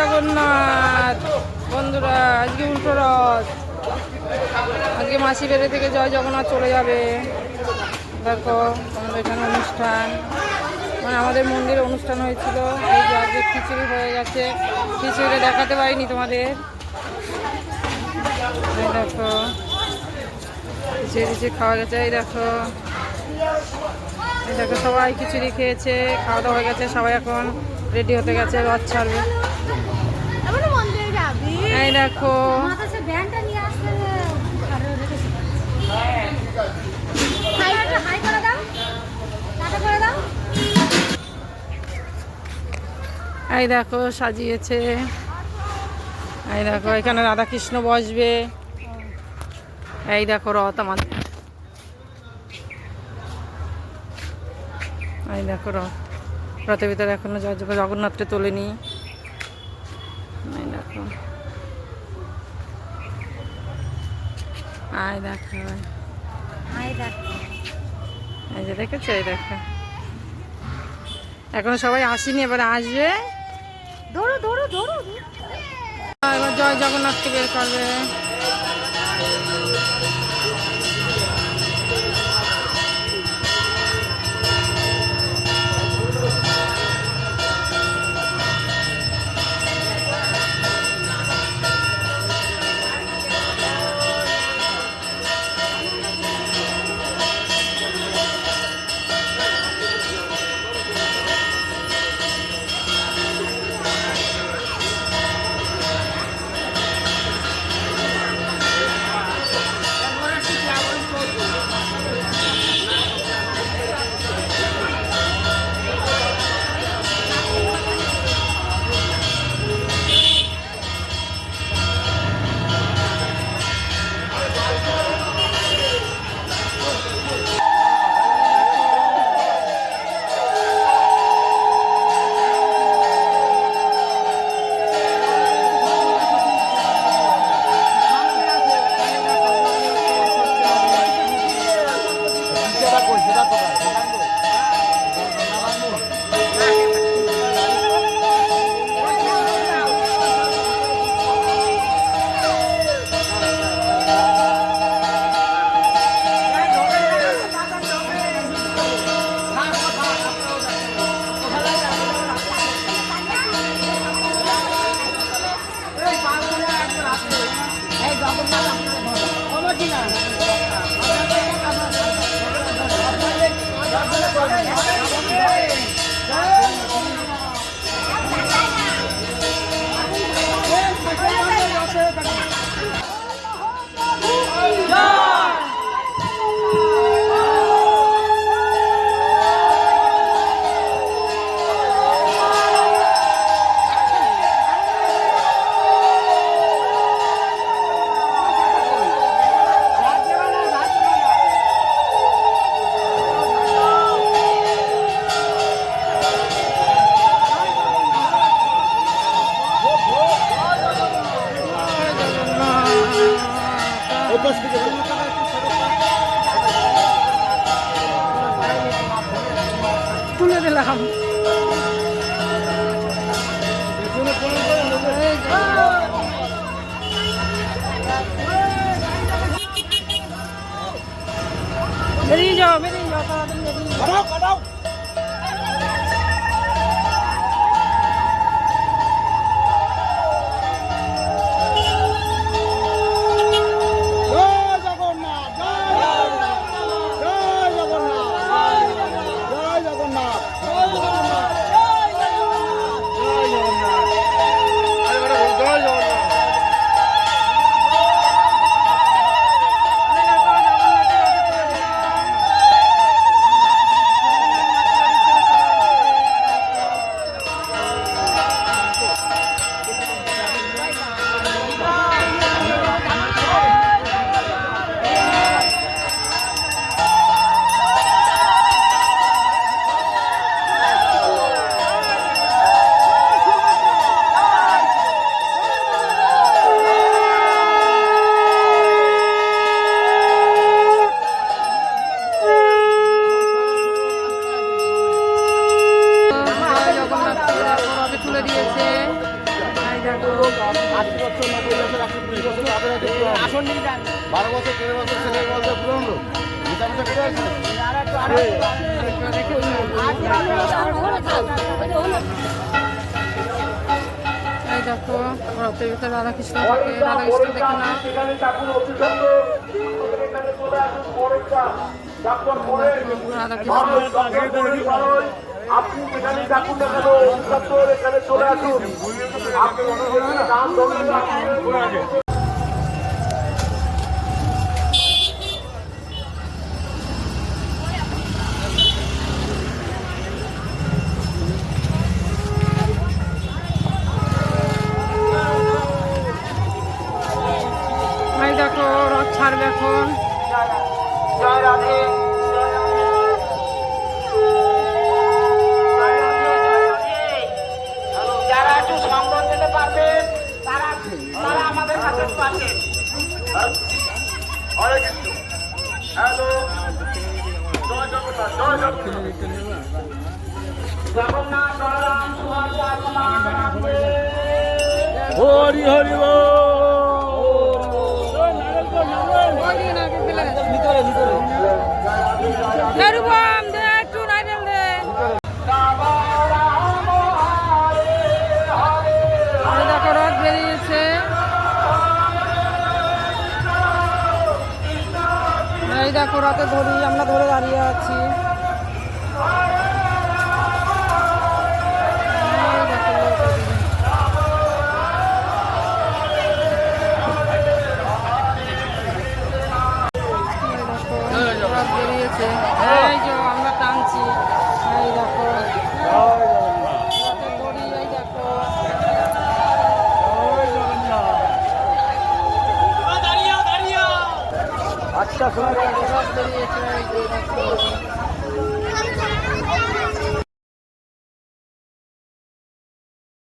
জগন্নাথ বন্ধুরা, আজকে উল্টো রথ। আজকে মাসি বেড়ে থেকে জয় জগন্নাথ চলে যাবে। দেখো আমাদের এখানে অনুষ্ঠান, মানে আমাদের মন্দিরে অনুষ্ঠান হয়েছিল। এই যে আজকে খিচুড়ি হয়ে গেছে, খিচুড়িটা দেখাতে পারিনি তোমাদের। এই দেখো খিচুড়ি খাওয়া গেছে। এই দেখো, এই দেখো সবাই খিচুড়ি খেয়েছে, খাওয়া দাওয়া হয়ে গেছে। সবাই এখন রেডি হতে গেছে, রথ ছাড়বে। এই দেখো এই দেখো সাজিয়েছে। এই দেখো এখানে রাধা কৃষ্ণ বসবে। এই দেখো রথ আমাদের। এই দেখো রথ, রথের ভিতরে এখনো জগন্নাথকে তোলেনি। এই দেখো, এই দেখো, এই যে দেখেছো, এই দেখো এখনো সবাই আসেনি, এবারে আসবে। এবার জয় জগন্নাথকে বের করবে। তুলে দিলাম। বেরিয়ে যাও, বেরিয়ে যাও, তাড়াতাড়ি বেরিয়ে যাও। 80 বছর 90 বছর 120 বছর তাদের আছে আসন নিয়ে যান 12 বছর 13 বছর 17 বছর পুরনো হিসাবটা করে আছে এই দেখো রথের ভিতরে রাধাকৃষ্ণ থাকে, রাধাকৃষ্ণ দেখে না রাধাকৃষ্ণ। আপনি যেখানে থাকুন না কেন এখানে চলে আসুন। এই দেখো রথ ছাড়বে এখন। জয় রাধে। যারা একটু সঙ্গ দিতে পারবেন তারা আমাদের কাছে পাচ্ছেন। হরে কৃষ্ণ। হ্যালো, জয় জগন্নাথ, জয় জগন্নাথ। জগন্নাথ বলরাম সুভদ্রা হরি হরি ভিতরে ভিতরে রূপম দে একটু নাইটেল দে। এই দেখো রথ বেরিয়েছে। এই দেখো রথে ধরি, আমরা ধরে দাঁড়িয়ে আছি। এই দেখো লোক ওদিকে। এই দেখো রথ বেরিয়েছে। এই যে আমরা টানছি। এই দেখো রথে দড়ি, এই দেখো আচ্ছা শোনা রথ বেরিয়েছে। এই যে দেখো